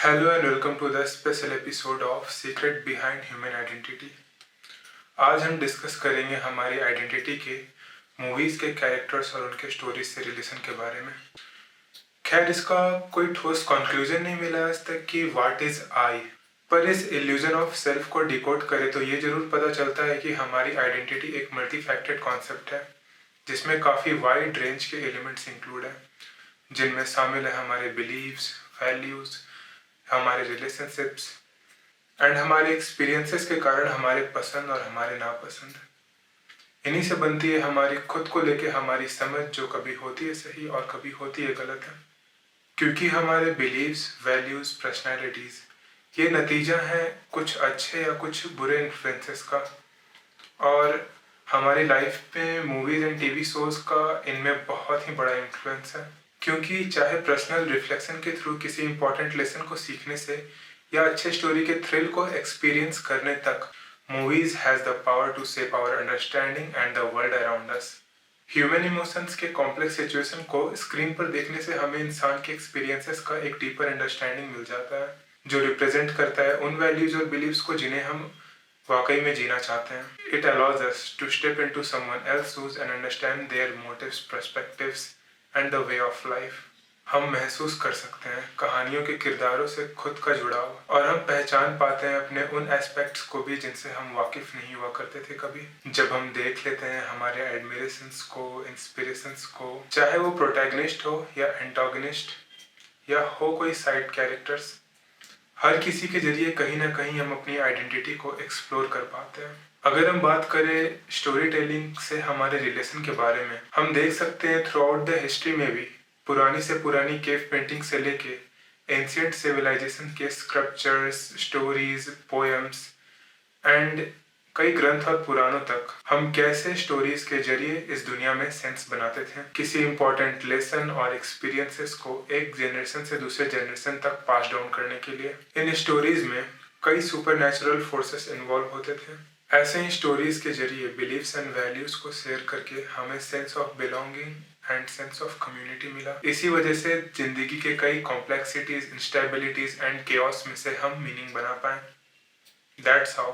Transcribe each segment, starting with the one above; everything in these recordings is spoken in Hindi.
Hello and welcome to the special episode of Secret Behind Human Identity। आज हम डिस्कस करेंगे हमारी आइडेंटिटी के मूवीज़ के कैरेक्टर्स और उनके स्टोरीज से रिलेशन के बारे में। खैर इसका कोई ठोस कंक्लूजन नहीं मिला आज तक कि व्हाट इज़ आई, पर इस इल्यूजन ऑफ सेल्फ को डिकोड करें तो ये जरूर पता चलता है कि हमारी आइडेंटिटी एक मल्टी फैक्टेड कॉन्सेप्ट है जिसमें काफ़ी वाइड रेंज के एलिमेंट्स इंक्लूड हैं, जिनमें शामिल है हमारे बिलीव्स, वैल्यूज़, हमारे रिलेशनशिप्स एंड हमारे एक्सपीरियंसेस के कारण हमारे पसंद और हमारे नापसंद। इन्हीं से बनती है हमारी खुद को लेके हमारी समझ, जो कभी होती है सही और कभी होती है गलत है। क्योंकि हमारे बिलीव्स, वैल्यूज़, पर्सनैलिटीज़ ये नतीजा है कुछ अच्छे या कुछ बुरे इन्फ्लुएंसेस का, और हमारी लाइफ में मूवीज़ एंड टीवी शोज़ का इनमें बहुत ही बड़ा इन्फ्लुएंस है। क्योंकि चाहे पर्सनल रिफ्लेक्शन के थ्रू किसी इंपॉर्टेंट लेसन को सीखने से या अच्छे स्टोरी के थ्रिल को एक्सपीरियंस करने तक, movies has the power to shape our understanding and the world around us. Human emotions के कॉम्प्लेक्स सिचुएशन को स्क्रीन पर देखने से हमें इंसान के एक्सपीरियंसेस का एक डीपर अंडरस्टैंडिंग मिल जाता है, जो रिप्रेजेंट करता है उन वैल्यूज और बिलीव्स को जिन्हें हम वाकई में जीना चाहते हैं। It allows us to step into someone else shoes and understand their motives, perspectives and the way of life. हम महसूस कर सकते हैं कहानियों के किरदारों से खुद का जुड़ाव, और हम पहचान पाते हैं अपने उन एस्पेक्ट्स को भी जिनसे हम वाकिफ नहीं हुआ करते थे कभी। जब हम देख लेते हैं हमारे एडमिरेशंस को, इंस्पिरेशंस को, चाहे वो प्रोटैगनिस्ट हो या एंटागनिस्ट या हो कोई साइड कैरेक्टर्स, हर किसी के जरिए कहीं ना कहीं हम अपनी आइडेंटिटी को एक्सप्लोर कर पाते हैं। अगर हम बात करें स्टोरी टेलिंग से हमारे रिलेशन के बारे में, हम देख सकते हैं थ्रू आउट द हिस्ट्री में भी पुरानी से पुरानी केव पेंटिंग से लेके एंशिएंट सिविलाइजेशन के स्क्रप्चर्स, स्टोरीज, पोएम्स एंड कई ग्रंथ और पुराणों तक हम कैसे स्टोरीज के जरिए इस दुनिया में सेंस बनाते थे, किसी इंपॉर्टेंट लेसन और एक्सपीरियंसेस को एक जनरेशन से दूसरे जनरेशन तक पास डाउन करने के लिए। इन स्टोरीज में कई सुपरनैचुरल फोर्सेस इन्वॉल्व होते थे। ऐसे ही स्टोरीज के जरिए बिलीव्स एंड वैल्यूज को शेयर करके हमें sense of belonging and sense of community मिला। इसी वजह से जिंदगी के कई कॉम्प्लेक्सिटीज, इंस्टेबिलिटीज एंड केओस में से हम मीनिंग बना पाए। That's how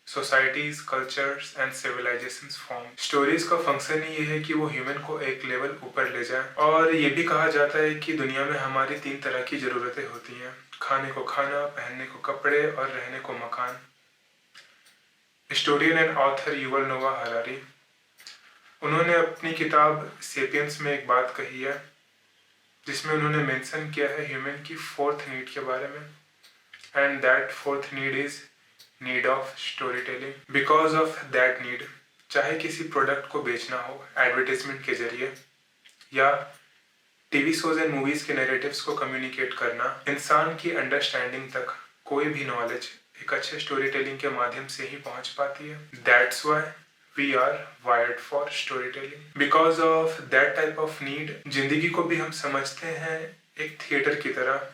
societies, cultures and civilisations form. Stories का फंक्शन ही ये है कि वो ह्यूमन को एक लेवल ऊपर ले जाए। और ये भी कहा जाता है कि दुनिया में हमारी 3 तरह की जरूरतें होती हैं: खाने को खाना, पहनने को कपड़े और रहने को मकान। हिस्टोरियन एंड ऑथर युवल नोआ हरारी, उन्होंने अपनी किताब सेपियंस में एक बात कही है जिसमें उन्होंने मेंशन किया है ह्यूमन की 4th नीड के बारे में, and that 4th need is need of story telling. Because of that need, चाहे किसी प्रोडक्ट को बेचना हो एडवर्टाइजमेंट के जरिए या टीवी शोज एंड मूवीज के नैरेटिव्स को कम्युनिकेट करना, इंसान की अंडरस्टैंडिंग तक कोई भी नॉलेज एक अच्छे स्टोरी टेलिंग के माध्यम से ही पहुंच पाती है। That's why we are wired for story telling. Because of that type of need, जिंदगी को भी हम समझते हैं एक थिएटर की तरह,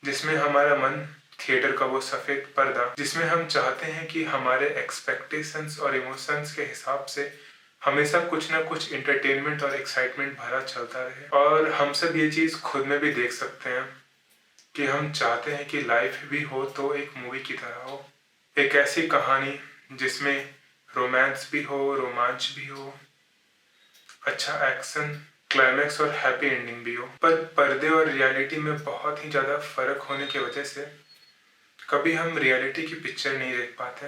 जिसमें हमारा मन थिएटर का वो सफेद पर्दा जिसमें हम चाहते हैं कि हमारे एक्सपेक्टेशंस और इमोशंस के हिसाब से हमेशा कुछ ना कुछ इंटरटेनमेंट और एक्साइटमेंट भरा चलता रहे। और हम सब ये चीज़ खुद में भी देख सकते हैं कि हम चाहते हैं कि लाइफ भी हो तो एक मूवी की तरह हो, एक ऐसी कहानी जिसमें रोमांस भी हो, रोमांच भी हो, अच्छा एक्शन, क्लाइमैक्स और हैप्पी एंडिंग भी हो। पर पर्दे और रियलिटी में बहुत ही ज़्यादा फर्क होने की वजह से कभी हम रियलिटी की पिक्चर नहीं देख पाते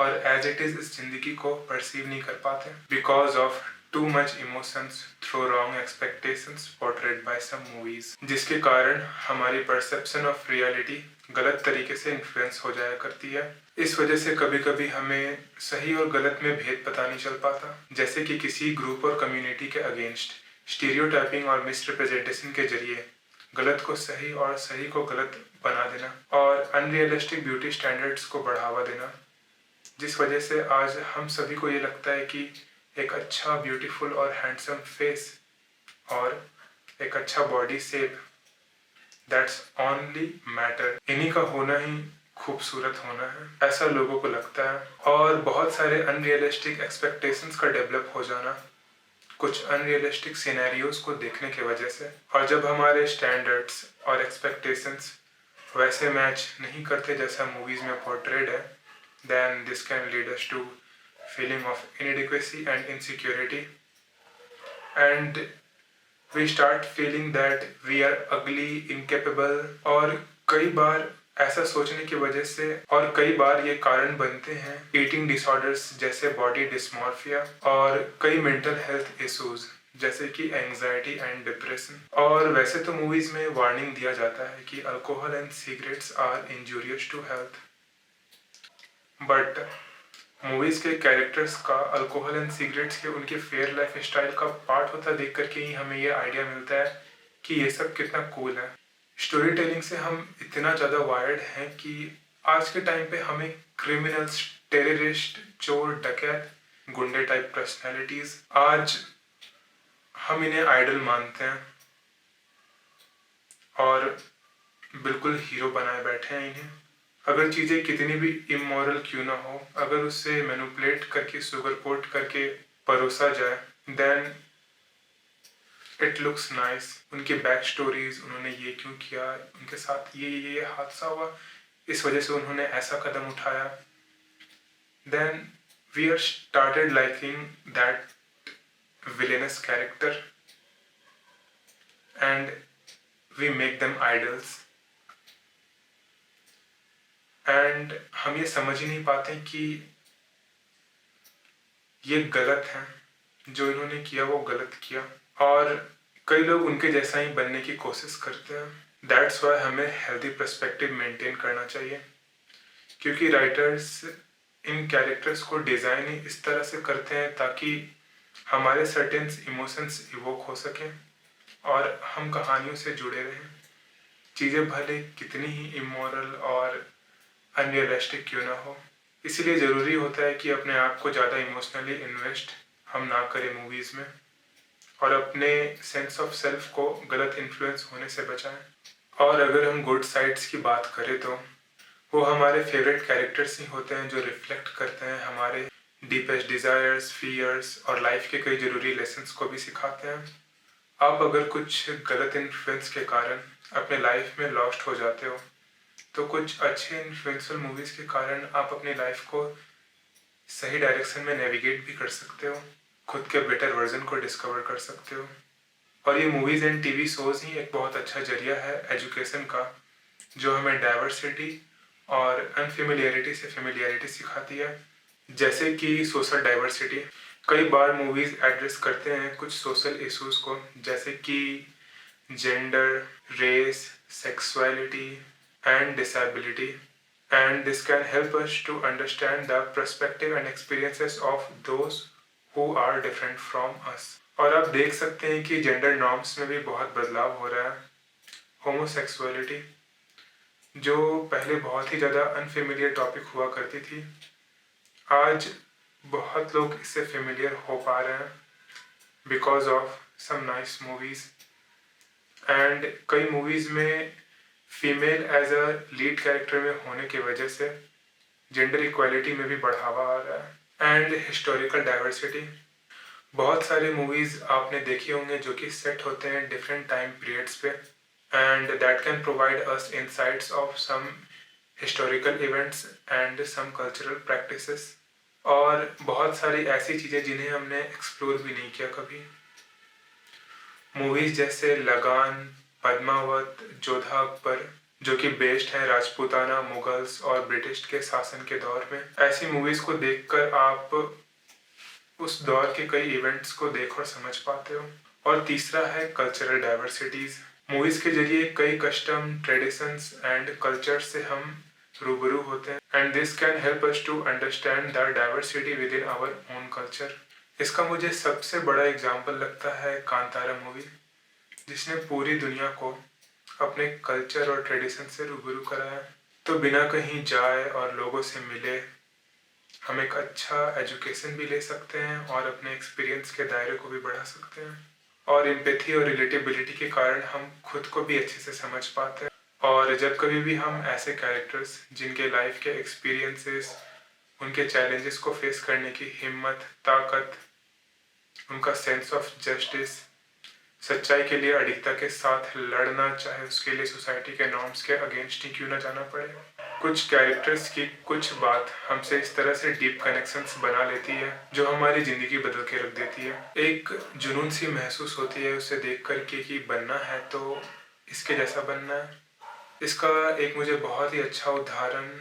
और एज इट इज़ इस जिंदगी को परसीव नहीं कर पाते, because of too much emotions through wrong expectations portrayed by some movies, जिसके कारण हमारी परसेप्शन ऑफ रियलिटी गलत तरीके से इन्फ्लुएंस हो जाया करती है। इस वजह से कभी कभी हमें सही और गलत में भेद पता नहीं चल पाता, जैसे कि किसी ग्रुप और कम्युनिटी के अगेंस्ट स्टीरियोटाइपिंग और मिसरिप्रेजेंटेशन के जरिए गलत को सही और सही को गलत बना देना और अनरियलिस्टिक ब्यूटी स्टैंडर्ड्स को बढ़ावा देना, जिस वजह से आज हम सभी को ये लगता है कि एक अच्छा, ब्यूटीफुल और हैंडसम फेस और एक अच्छा body shape, that's only matter, इन्हीं का होना ही खूबसूरत होना है, ऐसा लोगों को लगता है। और बहुत सारे अनरियलिस्टिक एक्सपेक्टेशंस का डेवलप हो जाना कुछ अनरियलिस्टिक सिनेरियोज को देखने की वजह से। और जब हमारे स्टैंडर्ड्स और एक्सपेक्टेशंस वैसे मैच नहीं करते जैसा मूवीज़ में पोर्ट्रेड है, then this can lead us to feeling of inadequacy and insecurity, and we start feeling that we are ugly, incapable, और कई बार ऐसा सोचने की वजह से और कई बार ये कारण बनते हैं ईटिंग डिसऑर्डर्स जैसे बॉडी डिस्मॉर्फिया और कई मेंटल हेल्थ इश्यूज जैसे कि एंजाइटी एंड डिप्रेशन। और वैसे तो मूवीज में वार्निंग दिया जाता है कि alcohol and cigarettes are injurious to health, but movies के कैरेक्टर्स का अल्कोहल एंड सिगरेट्स के उनके फेयर लाइफ स्टाइल का पार्ट होता देख करके ही हमें ये आइडिया मिलता है कि ये सब कितना कूल है। स्टोरी टेलिंग से हम इतना ज़्यादा वायर्ड हैं कि आज के टाइम पे हमें क्रिमिनल्स, टेररिस्ट, चोर, डकैत, गुंडे टाइप पर्सनैलिटीज आज हम इन्हें आइडल मानते हैं और बिल्कुल हीरो बनाए बैठे हैं इन्हें। अगर चीज़ें कितनी भी इमोरल क्यों ना हो, अगर उससे मैनिपुलेट करके सुगर कोट करके परोसा जाए, देन इट लुक्स नाइस। उनकी बैक स्टोरीज, उन्होंने ये क्यों किया, उनके साथ ये हादसा हुआ, इस वजह से उन्होंने ऐसा कदम उठाया, then we are started liking that villainous character and we make them idols, and हम ये समझ ही नहीं पाते कि ये गलत है, जो इन्होंने किया वो गलत किया, और कई लोग उनके जैसा ही बनने की कोशिश करते हैं। दैट्स वाई हमें हेल्दी पर्सपेक्टिव मेंटेन करना चाहिए, क्योंकि राइटर्स इन कैरेक्टर्स को डिज़ाइन ही इस तरह से करते हैं ताकि हमारे सर्टेन इमोशंस इवोक हो सकें और हम कहानियों से जुड़े रहें। चीज़ें भले कितनी ही इमोरल और अनरियलिस्टिक क्यों ना हो, इसीलिए ज़रूरी होता है कि अपने आप को ज़्यादा इमोशनली इन्वेस्ट हम ना करें मूवीज़ में और अपने सेंस ऑफ सेल्फ को गलत इन्फ्लुएंस होने से बचाएं। और अगर हम गुड साइड्स की बात करें तो वो हमारे फेवरेट कैरेक्टर्स ही होते हैं जो रिफ्लेक्ट करते हैं हमारे डीपेस्ट डिज़ायर्स, फियर्स और लाइफ के कई ज़रूरी लेसन्स को भी सिखाते हैं। आप अगर कुछ गलत इन्फ्लुएंस के कारण अपने लाइफ में लॉस्ट हो जाते हो, तो कुछ अच्छे इन्फ्लुएंशियल मूवीज़ के कारण आप अपनी लाइफ को सही डायरेक्शन में नेविगेट भी कर सकते हो, खुद के बेटर वर्जन को डिस्कवर कर सकते हो। और ये मूवीज़ एंड टीवी शोज़ ही एक बहुत अच्छा जरिया है एजुकेशन का, जो हमें डाइवर्सिटी और अनफेमिलियरिटी से फेमिलियरिटी सिखाती है। जैसे कि सोशल डाइवर्सिटी, कई बार मूवीज़ एड्रेस करते हैं कुछ सोशल इश्यूज़ को, जैसे कि gender, race, sexuality and disability, and this can help us to understand the perspective and experiences of those who are different from us. और आप देख सकते हैं कि जेंडर नॉर्म्स में भी बहुत बदलाव हो रहा है। होमोसेक्सुअलिटी, जो पहले बहुत ही ज़्यादा अनफेमिलियर टॉपिक हुआ करती थी, आज बहुत लोग इससे फेमिलियर हो पा रहे हैं because of some nice movies, and कई मूवीज़ में female as a lead character में होने की वजह से जेंडर इक्वालिटी में भी बढ़ावा आ रहा है। एंड हिस्टोरिकल डाइवर्सिटी, बहुत सारे मूवीज़ आपने देखे होंगे जो कि सेट होते हैं डिफरेंट टाइम पीरियड्स पे, and that can provide us insights of some historical events and some cultural practices, और बहुत सारी ऐसी चीज़ें जिन्हें हमने एक्सप्लोर भी नहीं किया कभी। मूवीज़ जैसे लगान, पद्मावत, जोधा अकबर, जो कि बेस्ड है राजपूताना, मुगल्स और ब्रिटिश के शासन के दौर में, ऐसी मूवीज़ को देखकर आप उस दौर के कई इवेंट्स को देख और समझ पाते हो। और तीसरा है कल्चरल डाइवर्सिटीज़। मूवीज़ के जरिए कई कस्टम, ट्रेडिशंस एंड कल्चर से हम रूबरू होते हैं, and this can help us to understand the diversity within our own culture. इसका मुझे सबसे बड़ा एग्जाम्पल लगता है कांतारा मूवी, जिसने पूरी दुनिया को अपने कल्चर और ट्रेडिशन से रूबरू कराया। तो बिना कहीं जाए और लोगों से मिले हम एक अच्छा एजुकेशन भी ले सकते हैं और अपने एक्सपीरियंस के दायरे को भी बढ़ा सकते हैं, और एम्पैथी और रिलेटेबिलिटी के कारण हम खुद को भी अच्छे से समझ पाते हैं। और जब कभी भी हम ऐसे कैरेक्टर्स जिनके लाइफ के एक्सपीरियंसेस, उनके चैलेंजेस को फेस करने की हिम्मत, ताकत, उनका सेंस ऑफ जस्टिस, सच्चाई के लिए अडिगता के साथ लड़ना, चाहे उसके लिए सोसाइटी के नॉर्म्स के अगेंस्ट ही क्यों ना जाना पड़े। कुछ कैरेक्टर्स की कुछ बात हमसे इस तरह से डीप कनेक्शंस बना लेती है जो हमारी ज़िंदगी बदल के रख देती है। एक जुनून सी महसूस होती है उसे देख कर के कि बनना है तो इसके जैसा बनना है। इसका एक मुझे बहुत ही अच्छा उदाहरण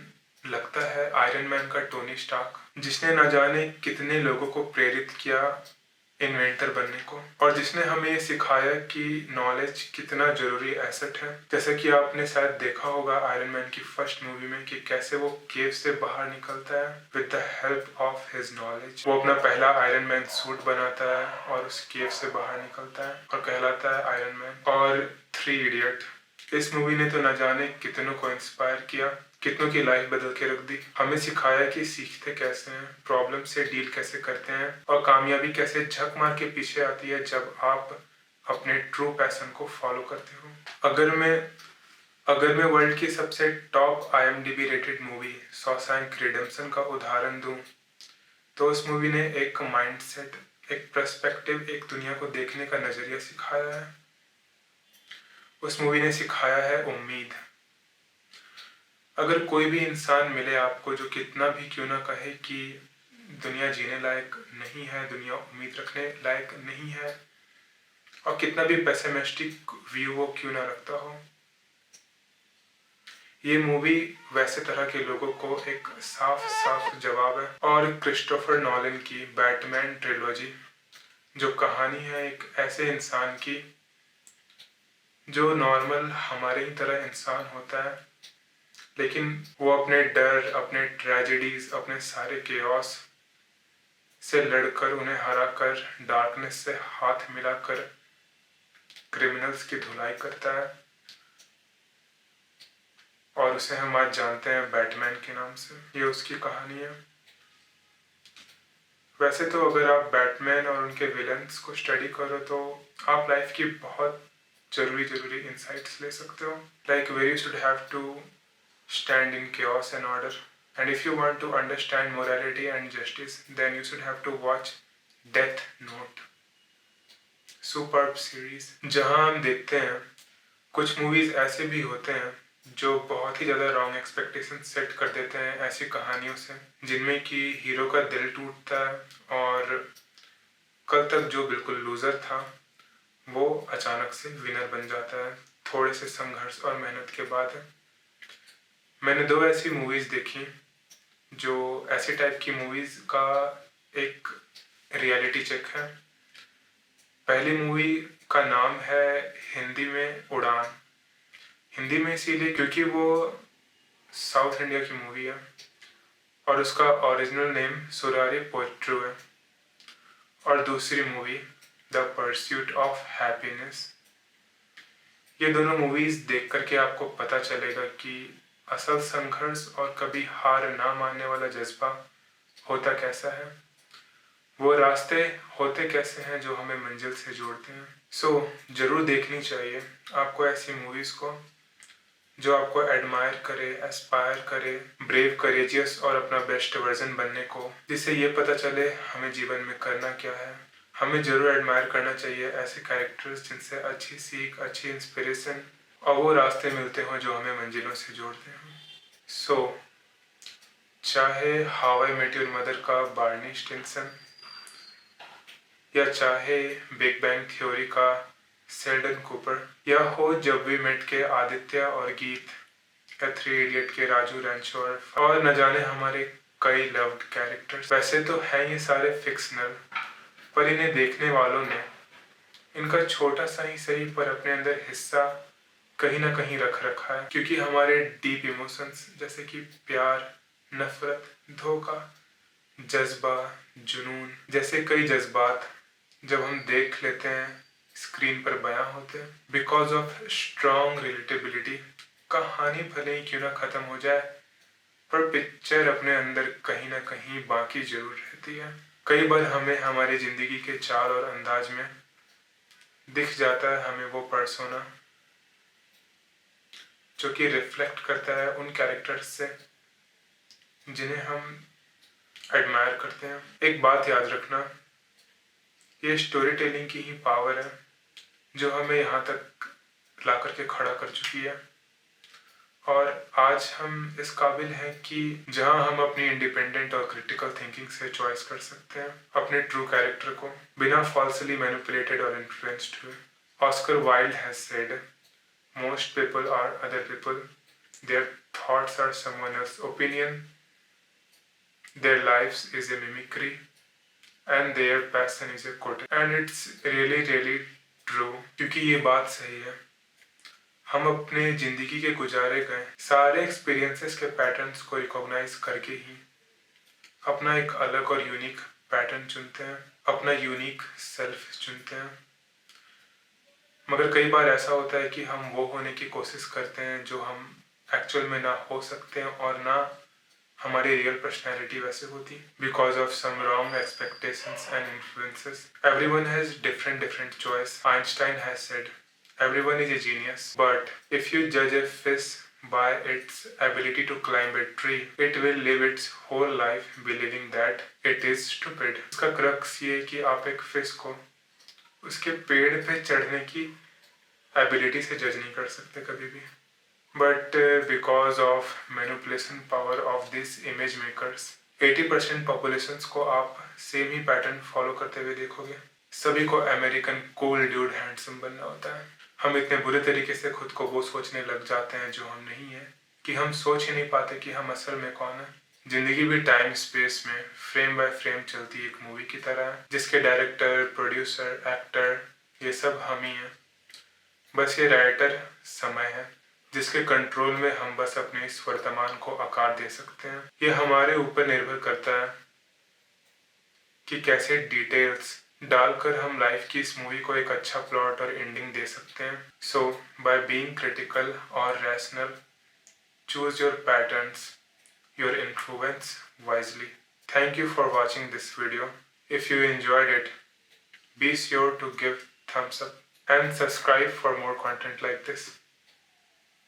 लगता है आयरन मैन का टोनी स्टार्क, जिसने न जाने कितने लोगों को प्रेरित किया इन्वेंटर बनने को, और जिसने हमें ये सिखाया कि नॉलेज कितना जरूरी एसेट है। जैसे कि आपने शायद देखा होगा आयरन मैन की फर्स्ट मूवी में कि कैसे वो केव से बाहर निकलता है with the help of his knowledge. वो अपना पहला आयरन मैन सूट बनाता है और उस केव से बाहर निकलता है और कहलाता है आयरन मैन। और 3 इडियट, इस मूवी ने तो न जाने कितनों को इंस्पायर किया, कितनों की लाइफ बदल के रख दी। हमें सिखाया कि सीखते कैसे हैं, प्रॉब्लम से डील कैसे करते हैं और कामयाबी कैसे झक मार के पीछे आती है जब आप अपने ट्रू पैशन को फॉलो करते हो। अगर मैं वर्ल्ड की सबसे top IMDb rated movie Shawshank redemption का उदाहरण दूं, तो उस मूवी ने एक माइंडसेट, एक पर्सपेक्टिव, एक दुनिया को देखने का नजरिया सिखाया है। उस मूवी ने सिखाया है उम्मीद। अगर कोई भी इंसान मिले आपको जो कितना भी क्यों ना कहे कि दुनिया जीने लायक नहीं है, दुनिया उम्मीद रखने लायक नहीं है, और कितना भी पेसिमिस्टिक व्यू वो क्यों ना रखता हो, ये मूवी वैसे तरह के लोगों को एक साफ साफ जवाब है। और क्रिस्टोफर नॉलन की बैटमैन ट्रिलॉजी जो कहानी है एक ऐसे इंसान की जो नॉर्मल हमारे ही तरह इंसान होता है, लेकिन वो अपने डर, अपने ट्रेजेडीज, अपने सारे केओस से लड़कर, उन्हें हराकर, डार्कनेस से हाथ मिलाकर क्रिमिनल्स की धुलाई करता है, और उसे हम आज जानते हैं बैटमैन के नाम से। ये उसकी कहानी है। वैसे तो अगर आप बैटमैन और उनके विलन्स को स्टडी करो तो आप लाइफ की बहुत जरूरी इंसाइट्स ले सकते हो। Like where you should have to stand in chaos and order, and if you want to understand morality and justice, then you should have to watch Death Note, superb series, जहां हम देखते हैं कुछ मूवीज ऐसे भी होते हैं जो बहुत ही ज़्यादा रॉन्ग एक्सपेक्टेशन सेट कर देते हैं ऐसी कहानियों से, जिनमें कि हीरो का दिल टूटता है और कल तक जो बिल्कुल लूज़र था वो अचानक से विनर बन जाता है थोड़े से संघर्ष और मेहनत के बाद। मैंने 2 ऐसी मूवीज़ देखी जो ऐसी टाइप की मूवीज़ का एक रियलिटी चेक है। पहली मूवी का नाम है हिंदी में उड़ान। हिंदी में इसीलिए क्योंकि वो साउथ इंडिया की मूवी है और उसका ओरिजिनल नेम सुरारी पोइट्रू है। और दूसरी movie the pursuit of happiness. ये दोनों मूवीज़ देख करके आपको पता चलेगा कि असल संघर्ष और कभी हार ना मानने वाला जज्बा होता कैसा है, वो रास्ते होते कैसे हैं जो हमें मंजिल से जोड़ते हैं। जरूर देखनी चाहिए आपको ऐसी मूवीज़ को जो आपको एडमायर करे, एस्पायर करे, ब्रेव, करेजियस और अपना बेस्ट वर्जन बनने को, जिससे ये पता चले हमें जीवन में करना क्या है। हमें जरूर एडमायर करना चाहिए ऐसे कैरेक्टर्स जिनसे अच्छी सीख, अच्छी इंस्पिरेशन और वो रास्ते मिलते हों जो हमें मंजिलों से जोड़ते हैं। चाहे How I Met Your Mother का बार्नी स्टिनसन, या चाहे बिग बैंग थ्योरी का शेल्डन कूपर, या हो जब वी मेट के आदित्य और गीत, या 3 इडियट के राजू रैंचोर, और न जाने हमारे कई लव्ड कैरेक्टर्स। वैसे तो हैं ये सारे फिक्शनल, पर इन्हें देखने वालों ने इनका छोटा सा ही सही पर अपने अंदर हिस्सा कहीं ना कहीं रख रखा है, क्योंकि हमारे डीप इमोशंस जैसे कि प्यार, नफरत, धोखा, जज्बा, जुनून जैसे कई जज्बात जब हम देख लेते हैं स्क्रीन पर बयां होते हैं, बिकॉज ऑफ स्ट्रॉन्ग रिलेटेबिलिटी। कहानी भले ही क्यों ना खत्म हो जाए, पर पिक्चर अपने अंदर कहीं ना कहीं बाकी जरूर रहती है। कई बार हमें हमारी जिंदगी के चाल और अंदाज में दिख जाता है हमें वो पर्सोना जो कि रिफ्लेक्ट करता है उन कैरेक्टर्स से जिन्हें हम एडमायर करते हैं। एक बात याद रखना, ये स्टोरी टेलिंग की ही पावर है जो हमें यहाँ तक ला करके खड़ा कर चुकी है। और आज हम इस काबिल हैं कि जहाँ हम अपनी इंडिपेंडेंट और क्रिटिकल थिंकिंग से चॉइस कर सकते हैं अपने ट्रू कैरेक्टर को, बिना फॉल्सली मैनिपुलेटेड और इन्फ्लुएंस्ड हुए। Oscar Wilde has said, most people are other people, their thoughts are someone else opinion, their lives is a mimicry and their passion is a quote. And it's really true, क्योंकि ये बात सही है। हम अपने जिंदगी के गुजारे गए सारे एक्सपीरियंसेस के पैटर्न्स को रिकॉग्नाइज करके ही अपना एक अलग और यूनिक पैटर्न चुनते हैं, अपना यूनिक सेल्फ चुनते हैं। मगर कई बार ऐसा होता है कि हम वो होने की कोशिश करते हैं जो हम एक्चुअल में ना हो सकते हैं और ना हमारी रियल पर्सनैलिटी वैसे होती, because of some wrong expectations and influences. Everyone has different choice. Einstein has said, everyone is a genius, but if you judge a fish by its ability to climb a tree, it will live its whole life believing that it is stupid. इसका क्रक्स ये कि आप एक फिश को उसके पेड़ पे चढ़ने की एबिलिटी से जज नहीं कर सकते कभी भी। But because of manipulation power of this image makers, 80% populations को आप सेम ही पैटर्न फॉलो करते हुए देखोगे। सभी को अमेरिकन कूल ड्यूड हैंडसम बनना होता है। हम इतने बुरे तरीके से खुद को वो सोचने लग जाते हैं जो हम नहीं है, कि हम सोच ही नहीं पाते कि हम असल में कौन है। जिंदगी भी टाइम स्पेस में फ्रेम बाय फ्रेम चलती एक मूवी की तरह है, जिसके डायरेक्टर, प्रोड्यूसर, एक्टर ये सब हम ही हैं। बस ये राइटर समय है जिसके कंट्रोल में हम बस अपने इस वर्तमान को आकार दे सकते हैं। ये हमारे ऊपर निर्भर करता है कि कैसे डिटेल्स डालकर हम लाइफ की इस मूवी को एक अच्छा प्लॉट और एंडिंग दे सकते हैं। सो बाय बीइंग क्रिटिकल और rational, choose your patterns, your influence wisely. Thank you for watching this video. If you enjoyed it, be sure to give thumbs up and subscribe for more content like this.